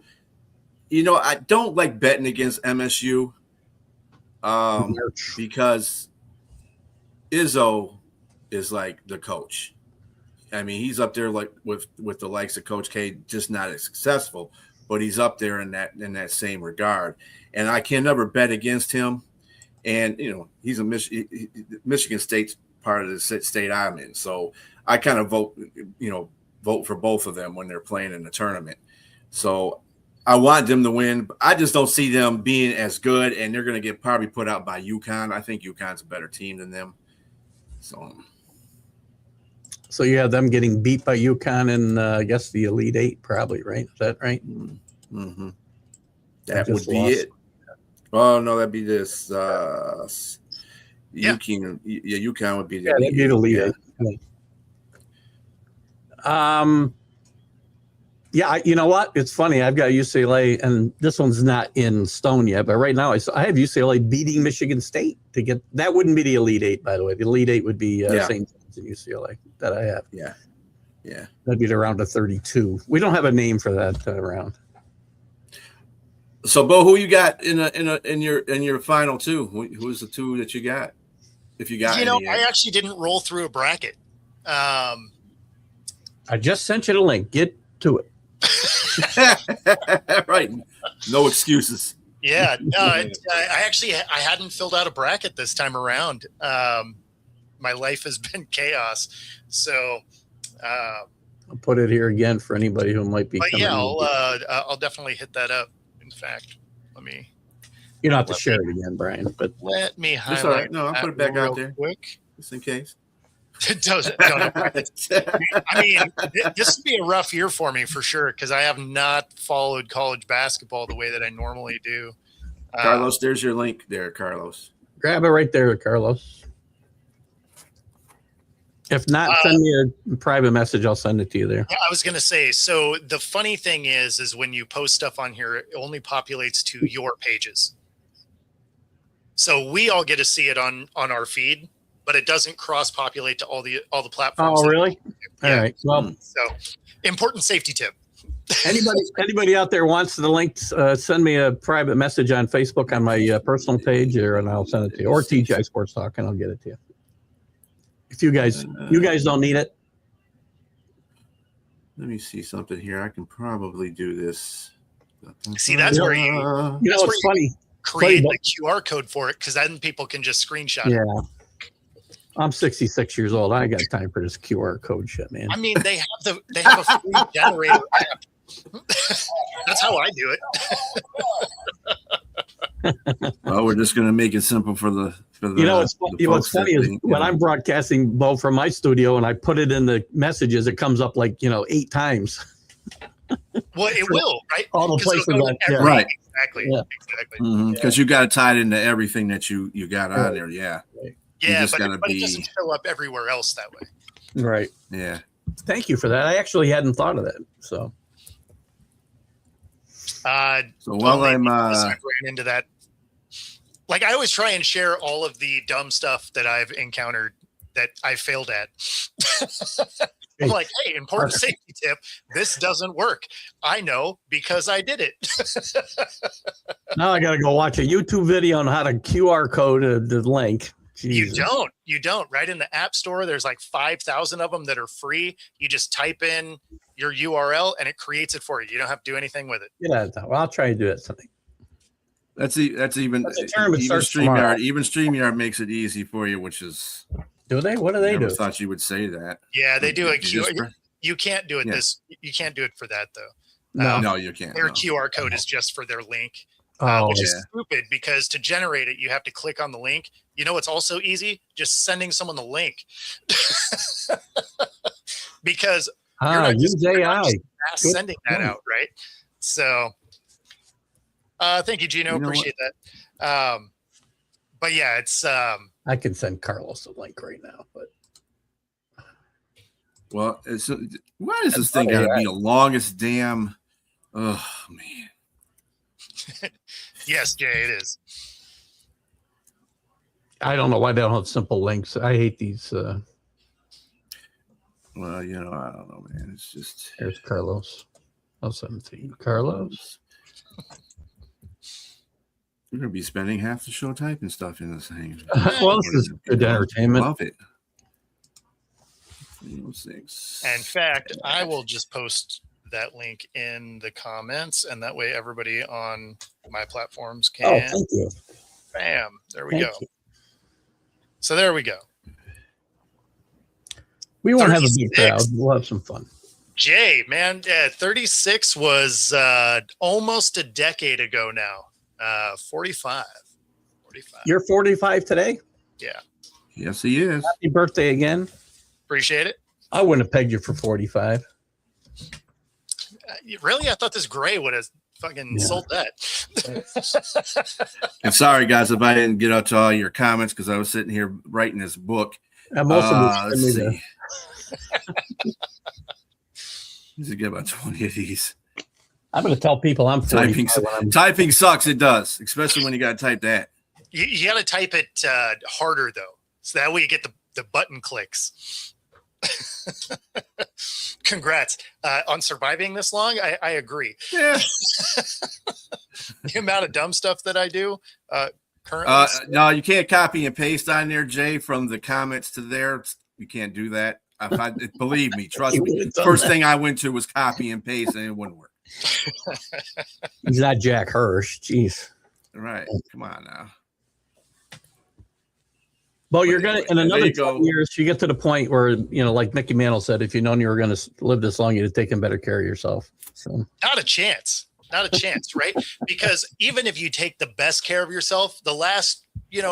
I don't like betting against MSU because Izzo is like the coach. I mean, he's up there like with the likes of Coach K, just not as successful, but he's up there in that same regard. And I can never bet against him. And he's a Michigan State's part of the state I'm in, so I kind of vote for both of them when they're playing in the tournament. So I want them to win, but I just don't see them being as good, and they're going to get probably put out by UConn. I think UConn's a better team than them. So you have them getting beat by UConn in, I guess, the Elite Eight, probably, right? Is that right? Mm-hmm. That would be it. Oh no, that'd be this. UConn would be the they'd be the leader. Yeah, you know what? It's funny. I've got UCLA, and this one's not in stone yet, but right now I have UCLA beating Michigan State to get. That wouldn't be the Elite Eight, by the way. The Elite Eight would be St. John's and UCLA that I have. Yeah. That'd be the round of 32. We don't have a name for that round. So, Bo, who you got in your final two? Who's the two that you got? If you got, I actually didn't roll through a bracket. I just sent you the link. Get to it. Right. No excuses. Yeah, no, I hadn't filled out a bracket this time around. My life has been chaos, so I'll put it here again for anybody who might be. But coming yeah, I'll definitely hit that up. In fact, you don't have to share it again, Brian. But let me highlight. That's all right. No, I'll put it back out there quick, just in case. I mean, this would be a rough year for me for sure because I have not followed college basketball the way that I normally do. Carlos, there's your link there, Carlos. grab it right there, Carlos. If not, send me a private message. I'll send it to you there. Yeah, I was going to say, so the funny thing is when you post stuff on here, it only populates to your pages. So we all get to see it on our feed, but it doesn't cross-populate to all the platforms. Oh, really? Yeah. All right. Well, so important safety tip. anybody out there wants the link, send me a private message on Facebook on my personal page, and I'll send it to you, or TGI Sports Talk, and I'll get it to you. If you guys don't need it. Let me see something here. I can probably do this. See, that's where you know, it's funny. Create the QR code for it, because then people can just screenshot it. Yeah. I'm 66 years old. I got time for this QR code shit, man. I mean, they have a free generator app. That's how I do it. Well, we're just going to make it simple for the. What's funny is when I'm broadcasting Bo from my studio and I put it in the messages, it comes up like 8 times. Well, it will, right? All the places right. Exactly. Yeah. Exactly. Because you got to tie it into everything that you got on there. Yeah. Yeah, but it doesn't show up everywhere else that way. Right. Yeah. Thank you for that. I actually hadn't thought of that. So. While I'm I ran into that. Like, I always try and share all of the dumb stuff that I've encountered that I failed at. I'm like, hey, important safety tip. This doesn't work. I know because I did it. Now I got to go watch a YouTube video on how to QR code the link. Jesus. You don't. Right in the App Store, there's like 5,000 of them that are free. You just type in your URL and it creates it for you. You don't have to do anything with it. Yeah, well, I'll try to do it something. That's even StreamYard. Even StreamYard makes it easy for you, which is. Do they? What do they do? I thought you would say that. Yeah, they do it. You can't do it. You can't do it for that though. No, you can't. Their QR code is just for their link, which is stupid because to generate it, you have to click on the link. You know what's also easy? Just sending someone the link. Because you're not just sending that out, right? So. Thank you, Gino. Appreciate that. But yeah, it's. I can send Carlos a link right now, but. Well, why does this thing got to be the longest damn? Oh man. Yes, Jay, it is. I don't know why they don't have simple links. I hate these. Well, I don't know, man. It's just. There's Carlos. I'll send it to you, Carlos. You're going to be spending half the show typing stuff in this thing. Well, this is good entertainment. Love it. In fact, I will just post that link in the comments, and that way everybody on my platforms can. Oh, thank you. Bam. There we go. So there we go. We won't have a big crowd. We'll have some fun. Jay, man, 36 was almost a decade ago now. 45. You're 45 today? Yeah. Yes, he is. Happy birthday again. Appreciate it. I wouldn't have pegged you for 45. Really? I thought this gray would have fucking sold that. And sorry, guys, if I didn't get out to all your comments because I was sitting here writing this book. Let's see. Let's get about 20 of these. I'm going to tell people I'm 45. Typing sucks. It does, especially when you got to type that. You got to type it harder, though. So that way you get the button clicks. Congrats on surviving this long. I agree. Yeah. The amount of dumb stuff that I do currently. No, you can't copy and paste on there, Jay, from the comments to there. You can't do that. Believe me, trust me. First thing I went to was copy and paste, and it wouldn't work. He's not Jack Hirsch. Jeez. Right. Come on now. Well, you're But going anyway, to, in there another you go. 10 years, you get to the point where, like Mickey Mantle said, if you known you were going to live this long, you'd have taken better care of yourself. So Not a chance. Not a chance, right? Because even if you take the best care of yourself, the last,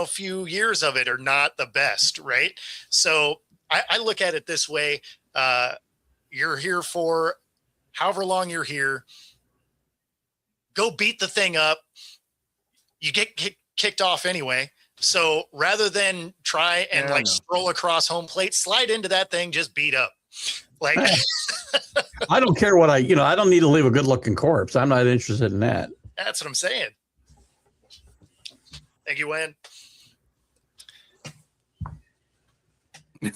few years of it are not the best, right? So I look at it this way. You're here for however long you're here. Go beat the thing up. You get kicked off anyway. So rather than try and stroll across home plate, slide into that thing, just beat up. Like, I don't care what I don't need to leave a good looking corpse. I'm not interested in that. That's what I'm saying. Thank you, Wayne. I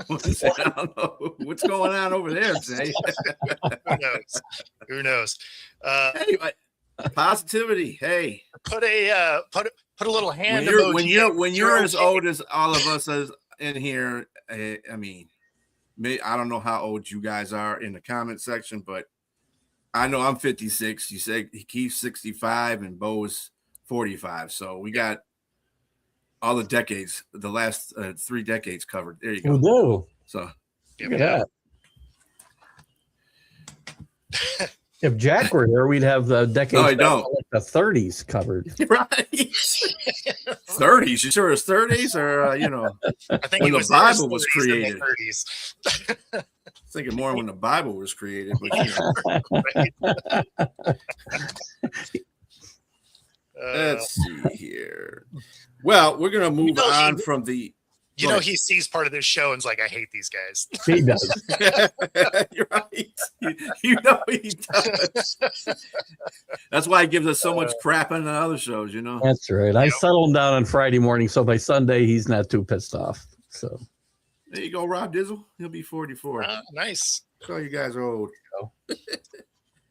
don't know what's going on over there, Jay. Who knows? Anyway, positivity. Hey, put a little hand when you're as old as all of us as in here. I mean, I don't know how old you guys are in the comment section, but I know I'm 56. You say Keith's 65 and Bo's 45. So we got all the decades, the last 3 decades covered. There you go. We do. So yeah. If Jack were here, we'd have the decades. No, I don't. Like the 30s covered. Right. 30s. You sure it's 30s or I think when it the was Bible was 30s created. and the 30s. Thinking more when the Bible was created, but let's see here. Well, we're gonna move on from the. He sees part of this show and is like, I hate these guys. He does. You're right. He does. That's why he gives us so much crap on the other shows, That's right. I settle him down on Friday morning, so by Sunday he's not too pissed off. So there you go, Rob Dizzle. He'll be 44. Nice. So you guys are old.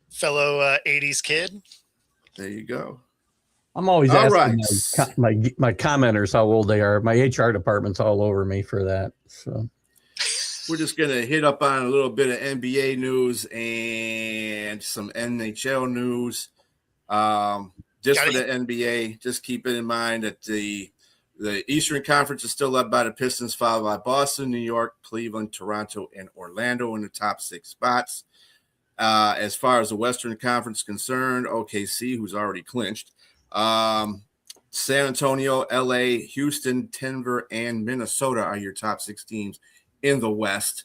Fellow 80s kid. There you go. I'm always asking my commenters how old they are. My HR department's all over me for that. So we're just going to hit up on a little bit of NBA news and some NHL news. Just for the NBA, just keep it in mind that the Eastern Conference is still led by the Pistons, followed by Boston, New York, Cleveland, Toronto, and Orlando in the top 6 spots. As far as the Western Conference is concerned, OKC, who's already clinched, San Antonio, LA, Houston, Denver, and Minnesota are your top 6 teams in the West.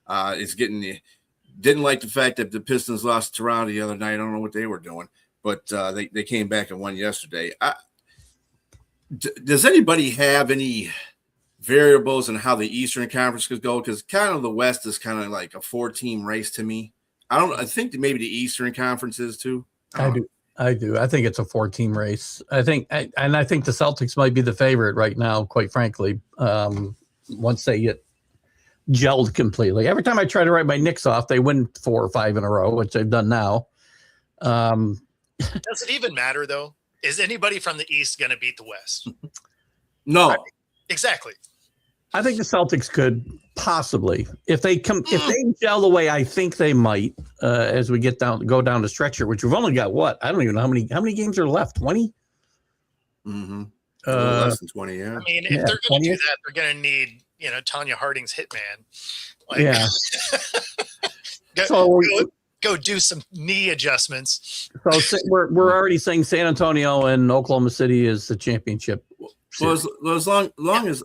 Didn't like the fact that the Pistons lost to Toronto the other night. I don't know what they were doing, but they came back and won yesterday. Does anybody have any variables in how the Eastern Conference could go? Because kind of the West is kind of like a 4-team race to me. I think that maybe the Eastern Conference is too. I do. I think it's a 4-team race. I think the Celtics might be the favorite right now, quite frankly, once they get gelled completely. Every time I try to write my Knicks off, they win 4 or 5 in a row, which they've done now. Does it even matter, though? Is anybody from the East going to beat the West? No. Right. Exactly. I think the Celtics could possibly, if they gel the way I think they might, as we go down the stretch here, which we've only got I don't even know how many games are left. 20? Mm-hmm. Less than 20. Yeah. I mean, if they're going to do that, they're going to need Tanya Harding's hitman. Go do some knee adjustments. So we're already saying San Antonio and Oklahoma City is the championship. Well, as long as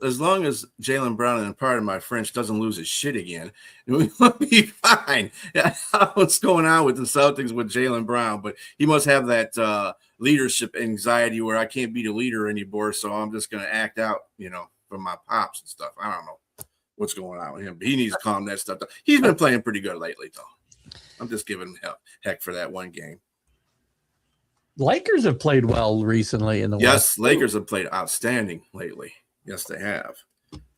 Jaylen Brown, and pardon my French, doesn't lose his shit again, we'll be fine. I don't know what's going on with the Celtics with Jaylen Brown, but he must have that leadership anxiety where I can't be the leader anymore, so I'm just going to act out, for my pops and stuff. I don't know what's going on with him, but he needs to calm that stuff down. He's been playing pretty good lately, though. I'm just giving him heck for that one game. Lakers have played well recently in the West. West. Lakers have played outstanding lately. Yes, they have.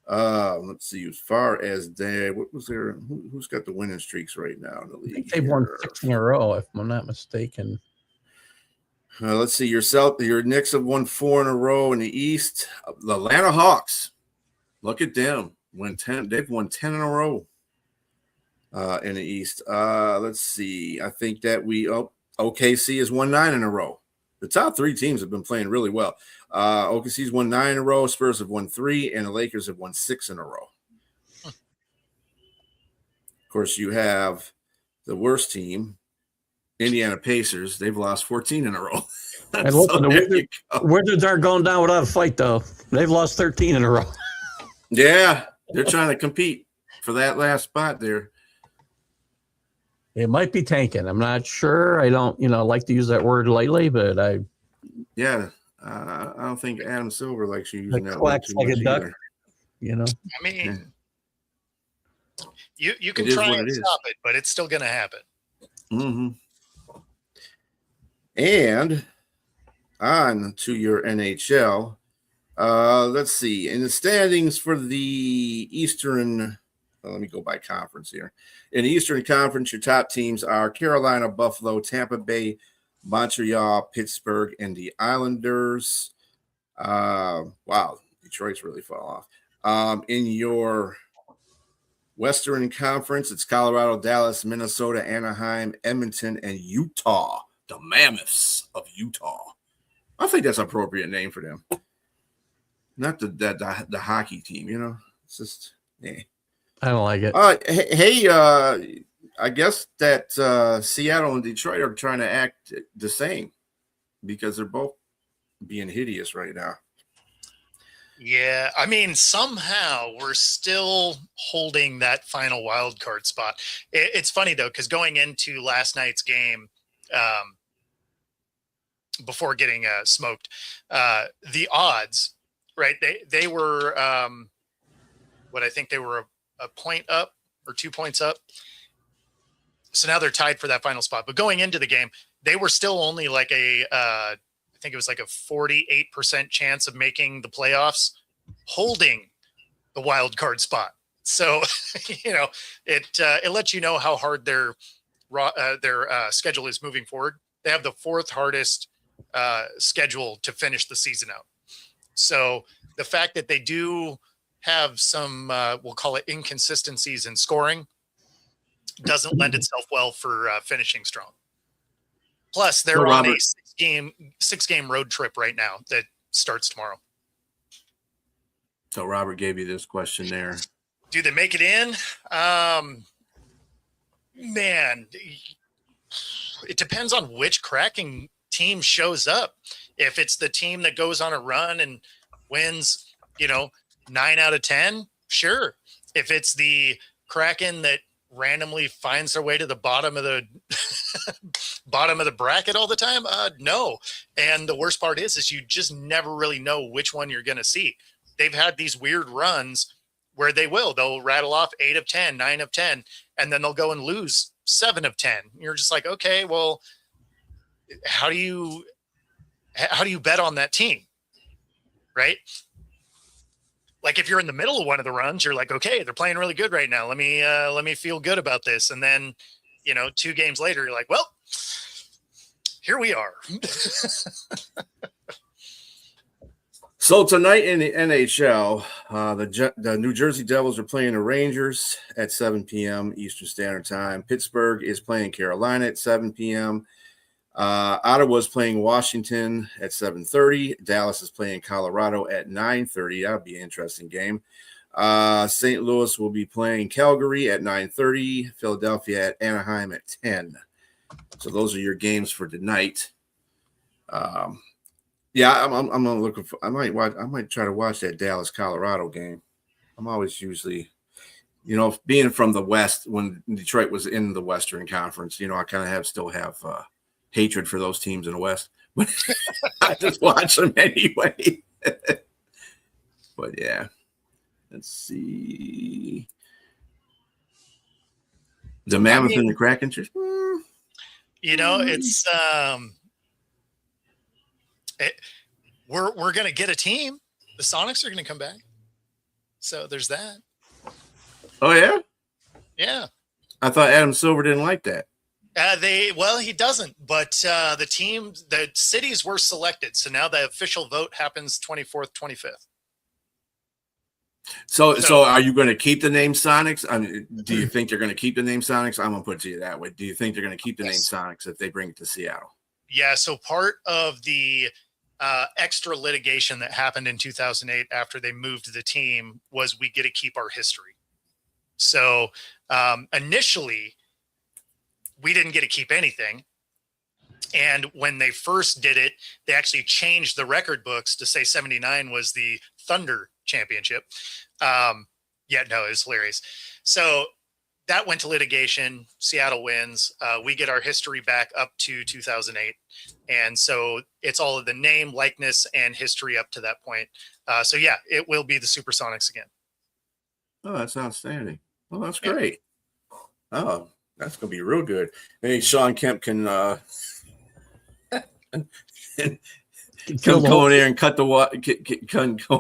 Let's see. As far as what was there? Who's got the winning streaks right now in the league? I think they've won 6 in a row, if I'm not mistaken. Let's see. Your Knicks have won 4 in a row in the East. The Atlanta Hawks. Look at them. They've won 10 in a row in the East. Let's see. I think that OKC has won 9 in a row. the top three teams have been playing really well. OKC's won 9 in a row, Spurs have won 3, and the Lakers have won 6 in a row. Of course, you have the worst team, Indiana Pacers. They've lost 14 in a row. And listen, the Wizards aren't going down without a fight, though. They've lost 13 in a row. Yeah, they're trying to compete for that last spot there. It might be tanking. I'm not sure. I don't, like to use that word lightly, but I don't think Adam Silver likes you using that word quacks too like much a duck. either. I mean, Yeah. you can It is try what and it is. stop it, but it's still going to happen. Mm-hmm. And on to your NHL. Let's see. In the standings for the Eastern, let me go by conference here. In the Eastern Conference, your top teams are Carolina, Buffalo, Tampa Bay, Montreal, Pittsburgh, and the Islanders. Wow, Detroit's really fall off. In your Western Conference, it's Colorado, Dallas, Minnesota, Anaheim, Edmonton, and Utah. The Mammoths of Utah. I think that's an appropriate name for them. Not the hockey team, It's just, I don't like it. Hey, I guess that Seattle and Detroit are trying to act the same because they're both being hideous right now. Yeah, I mean, somehow we're still holding that final wild card spot. It's funny, though, because going into last night's game, before getting smoked, the odds, right? They were what I think they were a point up or 2 points up. So now they're tied for that final spot. But going into the game, they were still only like I think it was like a 48% chance of making the playoffs, holding the wild card spot. So, it lets you know how hard their schedule is moving forward. They have the 4th hardest schedule to finish the season out. So the fact that they do have some, we'll call it inconsistencies in scoring, doesn't lend itself well for finishing strong. Plus, they're on a 6-game road trip right now that starts tomorrow. So Robert gave you this question there. Do they make it in? Man, it depends on which Kraken team shows up. If it's the team that goes on a run and wins, 9 out of 10, sure. If it's the Kraken that randomly finds their way to the bottom of the bracket all the time, no. And the worst part is you just never really know which one you're going to see. They've had these weird runs where they'll rattle off 8 of 10, 9 of 10, and then they'll go and lose 7 of 10. You're just like, okay, well, how do you bet on that team? Right? Like if you're in the middle of one of the runs, you're like, okay, they're playing really good right now. Let me feel good about this. And then, 2 games later, you're like, well, here we are. So tonight in the NHL, the New Jersey Devils are playing the Rangers at 7 p.m. Eastern Standard Time. Pittsburgh is playing Carolina at 7 p.m. Ottawa's playing Washington at 7:30. Dallas is playing Colorado at 9:30. That'll be an interesting game. St. Louis will be playing Calgary at 9:30. Philadelphia at Anaheim at 10. So those are your games for tonight. Yeah, I'm looking for. I might try to watch that Dallas Colorado game. I'm always usually, being from the West when Detroit was in the Western Conference. I kind of still have hatred for those teams in the West, but I just watch them anyway. But yeah, let's see. The Mammoth and the Kraken. It's we're gonna get a team. The Sonics are gonna come back, so there's that. Oh yeah, yeah. I thought Adam Silver didn't like that. He doesn't. But the cities were selected, so now the official vote happens 24th, 25th. So are you going to keep the name Sonics? I mean, do you think they're going to keep the name Sonics? I'm going to put it to you that way. Do you think they're going to keep the name Sonics if they bring it to Seattle? Yeah. So part of the extra litigation that happened in 2008 after they moved the team was we get to keep our history. So initially, we didn't get to keep anything. And when they first did it, they actually changed the record books to say 79 was the Thunder championship. Yeah, no, it was hilarious. So that went to litigation. Seattle wins. We get our history back up to 2008. And so it's all of the name, likeness, and history up to that point. So yeah, it will be the Supersonics again. Oh, that's outstanding. Well, that's great. Oh, that's going to be real good. Maybe Sean Kemp can go in there and cut the go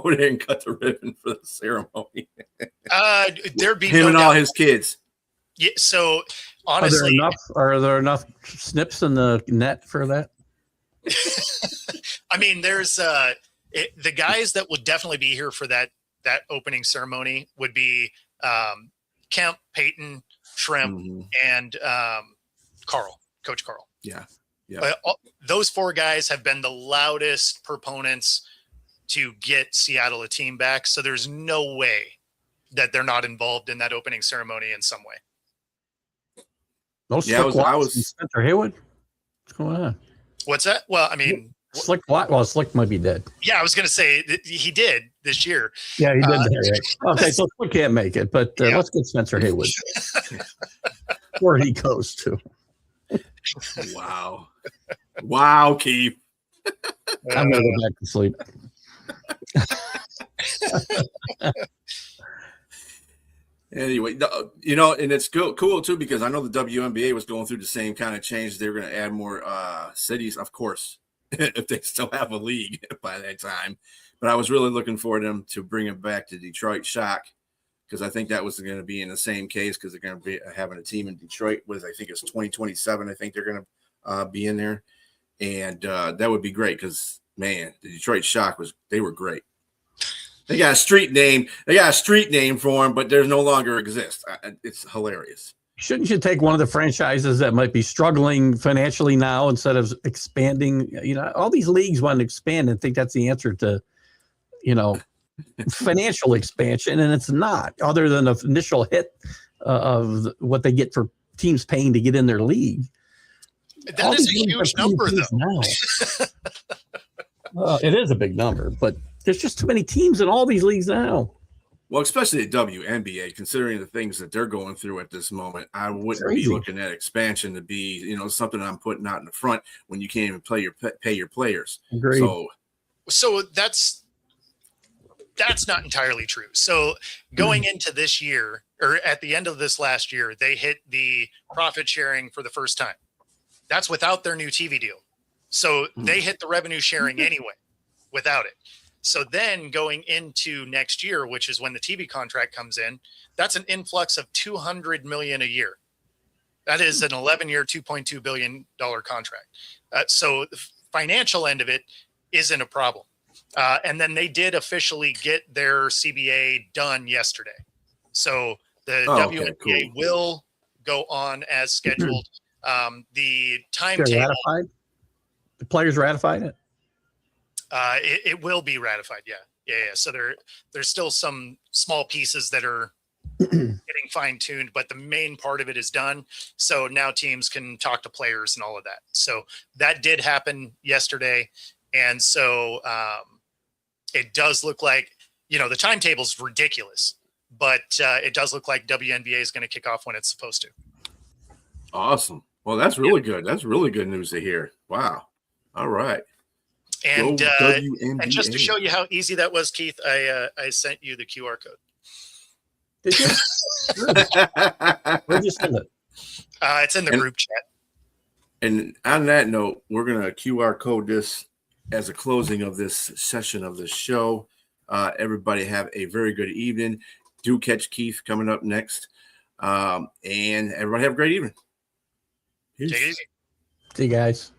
in there and cut the ribbon for the ceremony. There'd be him no and doubt. all his kids. Yeah. So honestly, are there enough snips in the net for that? I mean, there's the guys that would definitely be here for that opening ceremony would be Kemp, Peyton, Shrimp, and Coach Carl. Yeah. Those four guys have been the loudest proponents to get Seattle a team back. So there's no way that they're not involved in that opening ceremony in some way. No Slick Watts and Spencer Haywood? What's going on? What's that? Well, I mean, Slick Watt. Well, Slick might be dead. Yeah, I was going to say he did this year. Yeah, he did. Okay, so Slick can't make it, but let's get Spencer Haywood where he goes to. Wow, Keith. I'm going to go back to sleep. Anyway, and it's cool too, because I know the WNBA was going through the same kind of change. They were going to add more cities, of course, if they still have a league by that time. But I was really looking for them to bring it back to Detroit Shock, because I think that was going to be in the same case, because they're going to be having a team in Detroit with, I think it's 2027. I think they're going to be in there. And that would be great, because, man, the Detroit Shock they were great. They got a street name. They got a street name for them, but there's no longer exist. It's hilarious. Shouldn't you take one of the franchises that might be struggling financially now instead of expanding? All these leagues want to expand and think that's the answer to, financial expansion, and it's not. Other than the initial hit of what they get for teams paying to get in their league. That is a huge number, though. It is a big number, but there's just too many teams in all these leagues now. Well, especially the WNBA, considering the things that they're going through at this moment, I wouldn't be looking at expansion to be, something I'm putting out in the front when you can't even pay your players. Agreed. So that's not entirely true. So going into this year, or at the end of this last year, they hit the profit sharing for the first time. That's without their new TV deal. So they hit the revenue sharing anyway without it. So then going into next year, which is when the TV contract comes in, that's an influx of $200 million a year. That is an 11-year, $2.2 billion contract. So the financial end of it isn't a problem. And then they did officially get their CBA done yesterday. So the WNBA will go on as scheduled. The timetable. Ratified? The players ratified it? It will be ratified. Yeah. So there's still some small pieces that are getting fine tuned, but the main part of it is done. So now teams can talk to players and all of that. So that did happen yesterday. And so it does look like, the timetable is ridiculous, but it does look like WNBA is going to kick off when it's supposed to. Awesome. Well, that's really good. That's really good news to hear. Wow. All right. And just to show you how easy that was, Keith, I sent you the QR code. Did you? Where'd you send it? It's in the group chat. And on that note, we're going to QR code this as a closing of this session of the show. Everybody have a very good evening. Do catch Keith coming up next. And everybody have a great evening. Peace. Take it easy. See you guys.